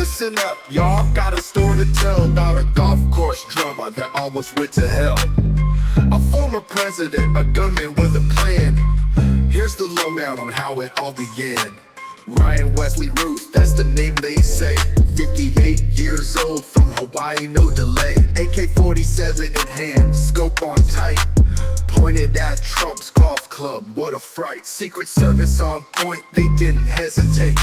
Listen up, y'all, got a story to tell about a golf course drama that almost went to hell. A former president, a gunman with a plan. Here's the lowdown on how it all began. Wesley Routh, that's the name they say. 58 years old from Hawaii, no delay. AK-47 in hand, scope on tight, pointed at Trump's golf club, what a fright. Secret Service on point, they didn't hesitate.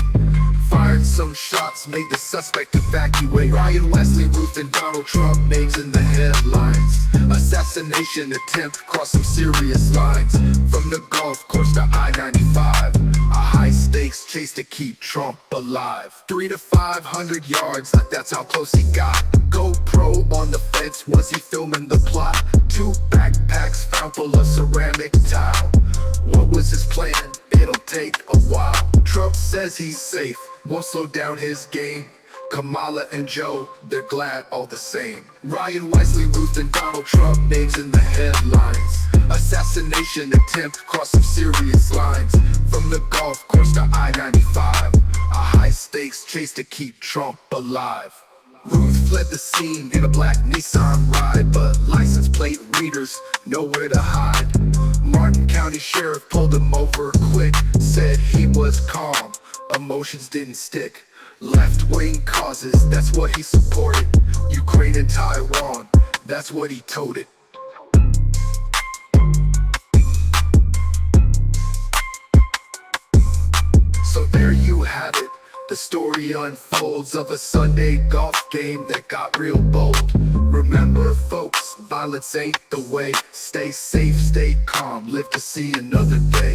Fired some shots, made the suspect evacuate. Wesley Routh and Donald Trump, names in the headlines. Assassination attempt, cross some serious lines. From the golf course to I-95, a high-stakes chase to keep Trump alive. 300 to 500 yards, that's how close he got. GoPro on the fence, was he filming the plot? 2 backpacks found full of ceramic tile. What was his plan? It'll take a while. Trump says he's safe, won't slow down his game. Kamala and Joe, they're glad all the same. Wesley Routh and Donald Trump, names in the headlines. Assassination attempt, cross some serious lines. From the golf course to I-95, a high-stakes chase to keep Trump alive. Routh fled the scene in a black Nissan ride, but license plate readers nowhere to hide. Martin County Sheriff pulled him over quick, said he was calm, emotions didn't stick. Left-wing causes, that's what he supported. Ukraine and Taiwan, that's what he toted. So there you have it. The story unfolds of a Sunday golf game that got real bold. Remember folks, violence ain't the way. Stay safe, stay calm, live to see another day.